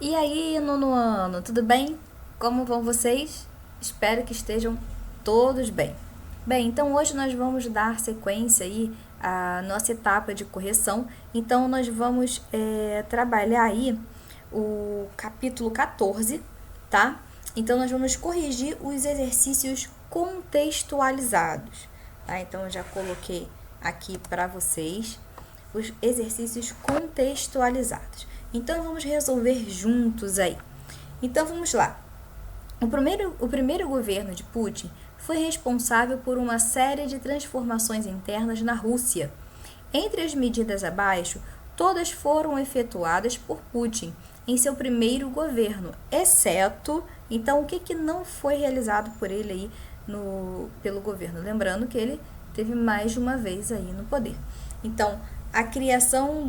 E aí, nono ano, tudo bem? Como vão vocês? Espero que estejam todos bem. Bem, então hoje nós vamos dar sequência aí à nossa etapa de correção. Então nós vamos trabalhar aí o capítulo 14, tá? Então nós vamos corrigir os exercícios contextualizados, tá? Então eu já coloquei aqui para vocês os exercícios contextualizados. Então vamos resolver juntos aí. Então vamos lá. O primeiro governo de Putin foi responsável por uma série de transformações internas na Rússia. Entre as medidas abaixo, todas foram efetuadas por Putin em seu primeiro governo, exceto, então, o que não foi realizado por ele aí pelo governo. Lembrando que ele teve mais de uma vez aí no poder. Então, a criação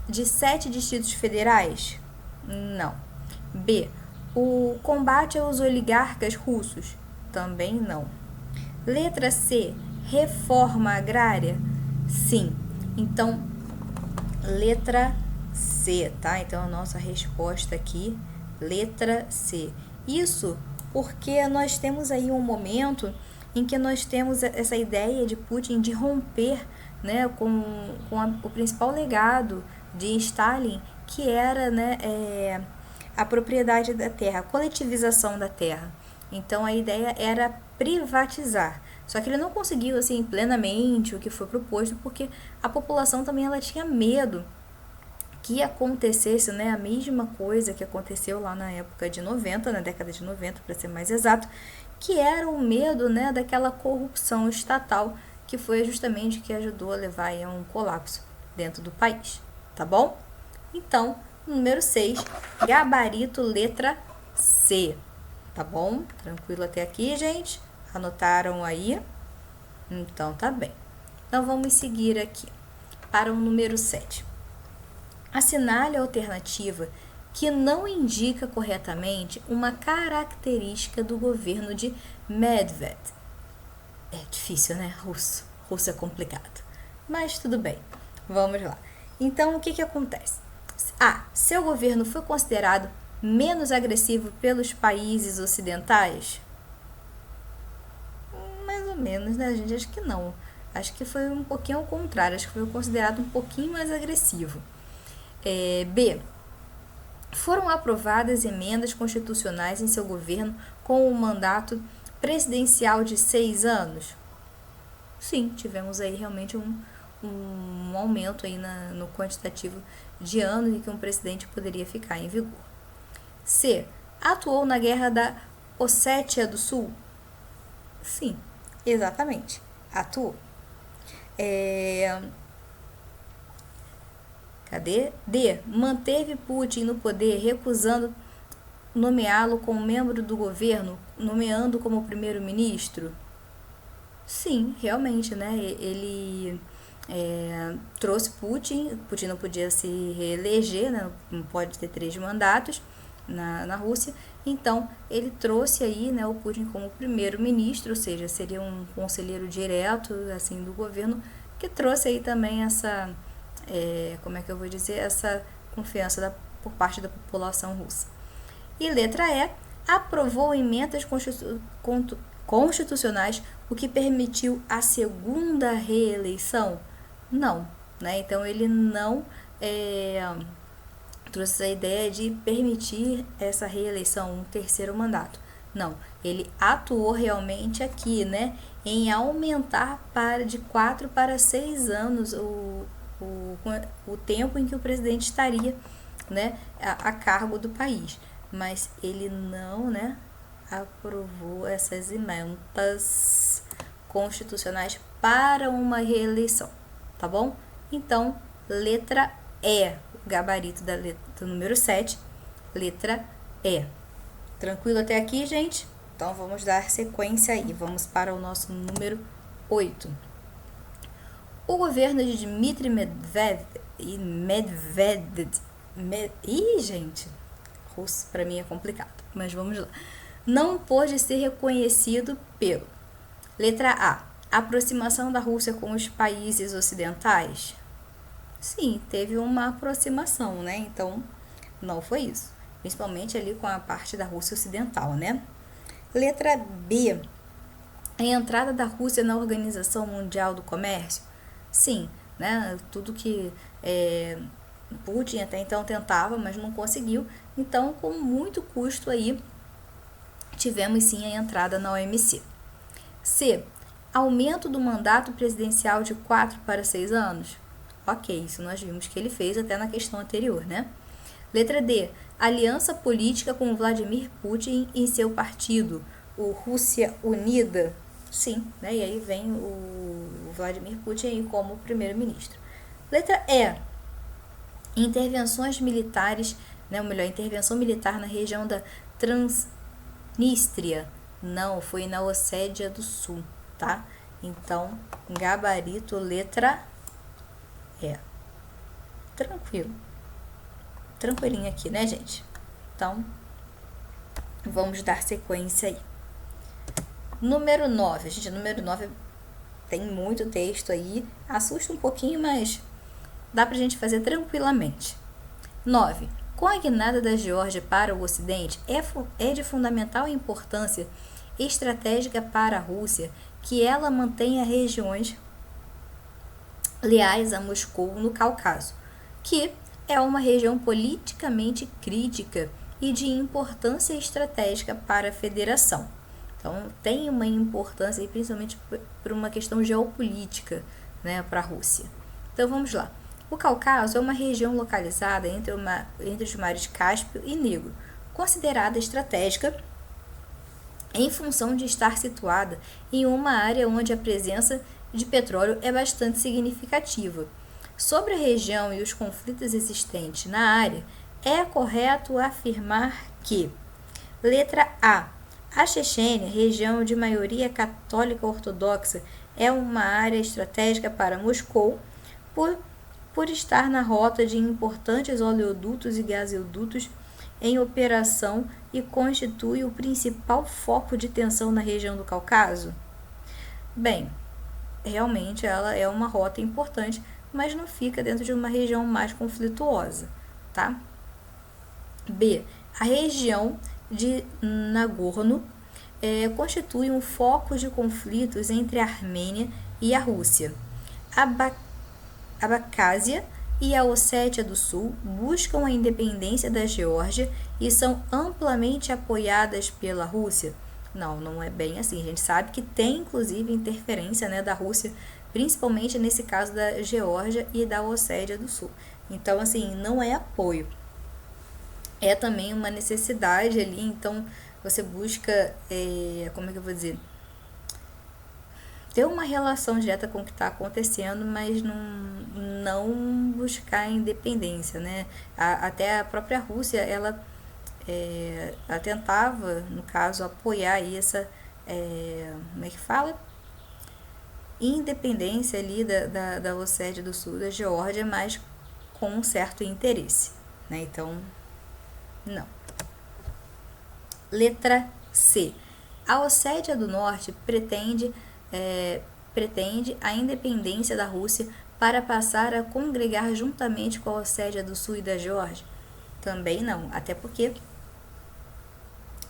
de 7 distritos federais? Não. B. O combate aos oligarcas russos? Também não. Letra C. Reforma agrária? Sim. Então, letra C, tá? Então, a nossa resposta aqui, letra C. Isso porque nós temos aí um momento em que nós temos essa ideia de Putin de romper, né, com o principal legado de Stalin, que era, né, a propriedade da terra, a coletivização da terra. Então a ideia era privatizar. Só que ele não conseguiu assim plenamente o que foi proposto, porque a população também ela tinha medo que acontecesse, né, a mesma coisa que aconteceu lá na época de 90, na década de 90, para ser mais exato, que era o medo, né, daquela corrupção estatal que foi justamente o que ajudou a levar a um colapso dentro do país, tá bom? Então, número 6, gabarito letra C, tá bom? Tranquilo até aqui, gente? Anotaram aí? Então, tá bem. Então, vamos seguir aqui para o número 7. Assinale a alternativa que não indica corretamente uma característica do governo de Medved. É difícil, né? Russo. Russo é complicado. Mas tudo bem. Vamos lá. Então, o que acontece? A. Seu governo foi considerado menos agressivo pelos países ocidentais? Mais ou menos, né, gente? Acho que não. Acho que foi um pouquinho ao contrário. Acho que foi considerado um pouquinho mais agressivo. B. Foram aprovadas emendas constitucionais em seu governo com um mandato presidencial de 6 anos? Sim, tivemos aí realmente um aumento aí no quantitativo de anos em que um presidente poderia ficar em vigor. C. Atuou na guerra da Ossétia do Sul? Sim, exatamente. Atuou. Cadê? D. Manteve Putin no poder, recusando nomeá-lo como membro do governo, nomeando como primeiro-ministro? Sim, realmente, né? Ele trouxe Putin. Putin não podia se reeleger, né? Não pode ter 3 mandatos na Rússia. Então, ele trouxe aí, né, o Putin como primeiro-ministro, ou seja, seria um conselheiro direto assim do governo, que trouxe aí também essa como é que eu vou dizer, essa confiança por parte da população russa. E letra E, aprovou emendas constitucionais, o que permitiu a segunda reeleição? Não, né? Então ele não trouxe a ideia de permitir essa reeleição, um terceiro mandato. Não, ele atuou realmente aqui, né, em aumentar de 4 para 6 anos o tempo em que o presidente estaria, né, a cargo do país. Mas ele não, né, aprovou essas emendas constitucionais para uma reeleição, tá bom? Então, letra E, gabarito do número 7, letra E. Tranquilo até aqui, gente? Então, vamos dar sequência aí. Vamos para o nosso número 8. O governo de Dmitry gente, russo para mim é complicado, mas vamos lá. Não pôde ser reconhecido pelo. Letra A. Aproximação da Rússia com os países ocidentais? Sim, teve uma aproximação, né? Então, não foi isso. principalmente ali com a parte da Rússia Ocidental, né? Letra B. A entrada da Rússia na Organização Mundial do Comércio? Sim, né? Tudo que Putin até então tentava, mas não conseguiu. Então, com muito custo aí, tivemos sim a entrada na OMC. C. Aumento do mandato presidencial de 4 para 6 anos? Ok, isso nós vimos que ele fez até na questão anterior, né? Letra D. Aliança política com Vladimir Putin e seu partido, o Rússia Unida? Sim, né? E aí vem o Vladimir Putin aí como primeiro-ministro. Letra E. Intervenções militares, né? Ou melhor, intervenção militar na região da Transnistria. Não, foi na Ossétia do Sul, tá? Então, gabarito, letra E. Tranquilo. Tranquilinho aqui, né, gente? Então, vamos dar sequência aí. Número 9. Gente, número 9 tem muito texto aí. Assusta um pouquinho, mas dá pra gente fazer tranquilamente. 9. Com a guinada da Geórgia para o Ocidente, é de fundamental importância estratégica para a Rússia que ela mantenha regiões leais a Moscou no Cáucaso, que é uma região politicamente crítica e de importância estratégica para a federação. Então, tem uma importância, principalmente por uma questão geopolítica, né, para a Rússia. Então, vamos lá. O Cáucaso é uma região localizada entre os mares Cáspio e Negro, considerada estratégica em função de estar situada em uma área onde a presença de petróleo é bastante significativa. Sobre a região e os conflitos existentes na área, é correto afirmar que: letra A. A Chechênia, região de maioria católica ortodoxa, é uma área estratégica para Moscou por estar na rota de importantes oleodutos e gasodutos em operação e constitui o principal foco de tensão na região do Cáucaso? Bem, realmente ela é uma rota importante, mas não fica dentro de uma região mais conflituosa, tá? B. A região de Nagorno constitui um foco de conflitos entre a Armênia e a Rússia. A Abcásia e a Ossétia do Sul buscam a independência da Geórgia e são amplamente apoiadas pela Rússia? Não, não é bem assim. A gente sabe que tem, inclusive, interferência, né, da Rússia, principalmente nesse caso da Geórgia e da Ossétia do Sul. Então, assim, não é apoio. É também uma necessidade ali, então você busca, como é que eu vou dizer? Ter uma relação direta com o que está acontecendo, mas não buscar a independência, né? Até a própria Rússia, ela tentava, no caso, apoiar aí essa, como é que fala? Independência ali da Ossétia do Sul, da Geórgia, mas com um certo interesse, né? Então, não. Letra C. A Ossétia do Norte pretende a independência da Rússia para passar a congregar juntamente com a Ossétia do Sul e da Geórgia? Também não, até porque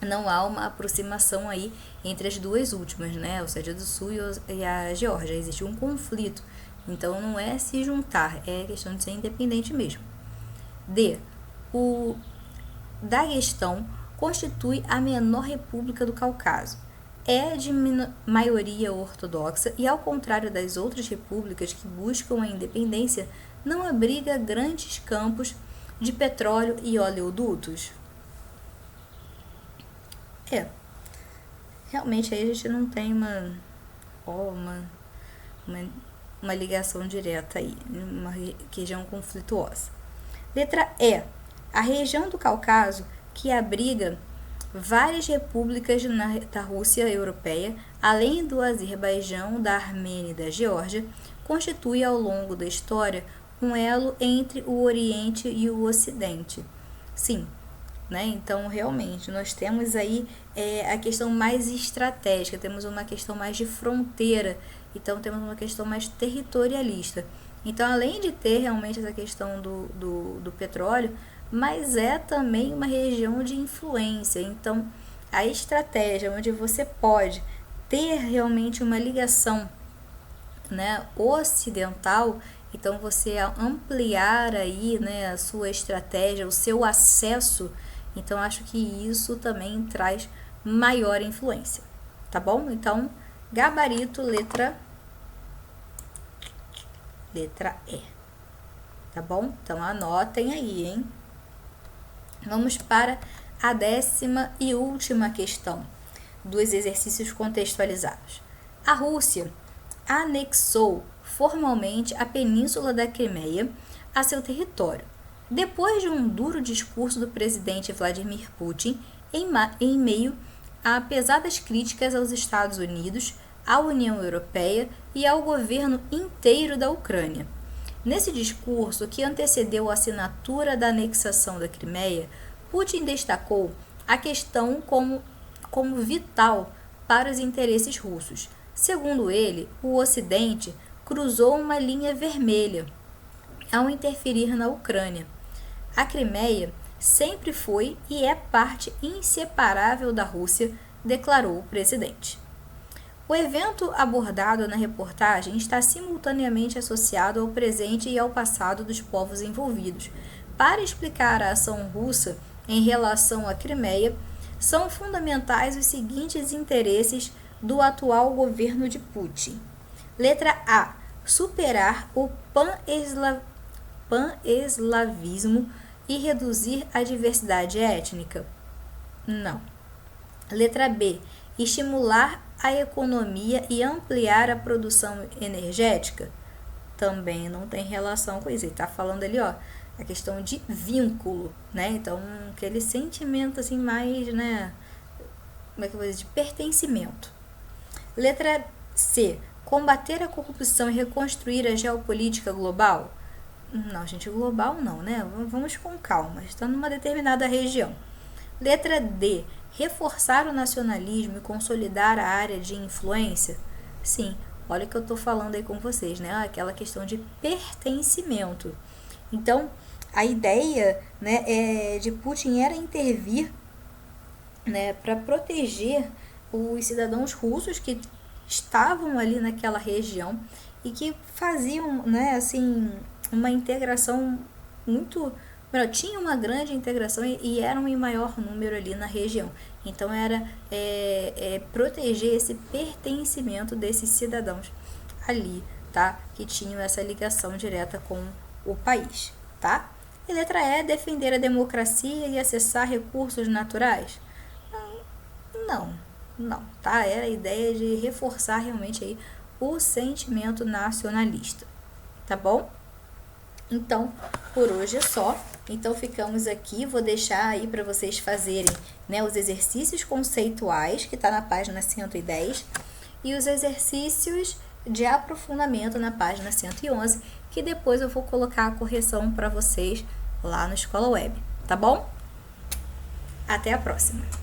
não há uma aproximação aí entre as duas últimas, né? A Ossétia do Sul e a Geórgia. Existe um conflito, então não é se juntar, é questão de ser independente mesmo. D. O Daguestão constitui a menor república do Cáucaso. É de maioria ortodoxa e, ao contrário das outras repúblicas que buscam a independência, não abriga grandes campos de petróleo e oleodutos? Realmente aí a gente não tem uma ligação direta aí, uma região conflituosa. Letra E. A região do Cáucaso, que abriga várias repúblicas da Rússia europeia, além do Azerbaijão, da Armênia e da Geórgia, constitui ao longo da história um elo entre o Oriente e o Ocidente. Sim, né? Então, realmente, nós temos aí a questão mais estratégica, temos uma questão mais de fronteira, então temos uma questão mais territorialista. Então, além de ter realmente essa questão do petróleo, mas é também uma região de influência. Então, a estratégia onde você pode ter realmente uma ligação, né, ocidental, então você ampliar aí, né, a sua estratégia, o seu acesso, então acho que isso também traz maior influência, tá bom? Então, gabarito, letra E, tá bom? Então anotem aí, hein? Vamos para a 10ª e última questão dos exercícios contextualizados. A Rússia anexou formalmente a Península da Crimeia a seu território, depois de um duro discurso do presidente Vladimir Putin em meio a pesadas críticas aos Estados Unidos, à União Europeia e ao governo inteiro da Ucrânia. Nesse discurso, que antecedeu a assinatura da anexação da Crimeia, Putin destacou a questão como vital para os interesses russos. Segundo ele, o Ocidente cruzou uma linha vermelha ao interferir na Ucrânia. A Crimeia sempre foi e é parte inseparável da Rússia, declarou o presidente. O evento abordado na reportagem está simultaneamente associado ao presente e ao passado dos povos envolvidos. Para explicar a ação russa em relação à Crimeia, são fundamentais os seguintes interesses do atual governo de Putin. Letra A. Superar o pan-eslavismo e reduzir a diversidade étnica? Não. Letra B. Estimular a economia e ampliar a produção energética? Também não tem relação com isso. Ele está falando ali, ó, a questão de vínculo, né? Então, aquele sentimento assim mais, né? Como é que eu vou dizer? De pertencimento. Letra C. Combater a corrupção e reconstruir a geopolítica global? Não, gente, global não, né? Vamos com calma. Está numa determinada região. Letra D. Reforçar o nacionalismo e consolidar a área de influência? Sim, olha o que eu estou falando aí com vocês, né? Aquela questão de pertencimento. Então, a ideia, né, de Putin era intervir, né, para proteger os cidadãos russos que estavam ali naquela região e que faziam, né, assim, uma integração muito... tinha uma grande integração e eram em maior número ali na região. Então, era proteger esse pertencimento desses cidadãos ali, tá? Que tinham essa ligação direta com o país, tá? E letra E, defender a democracia e acessar recursos naturais? Não, tá? Era a ideia de reforçar realmente aí o sentimento nacionalista, tá bom? Então, por hoje é só. Então, ficamos aqui. Vou deixar aí para vocês fazerem, né, os exercícios conceituais, que está na página 110, e os exercícios de aprofundamento na página 111, que depois eu vou colocar a correção para vocês lá no Escola Web, tá bom? Até a próxima!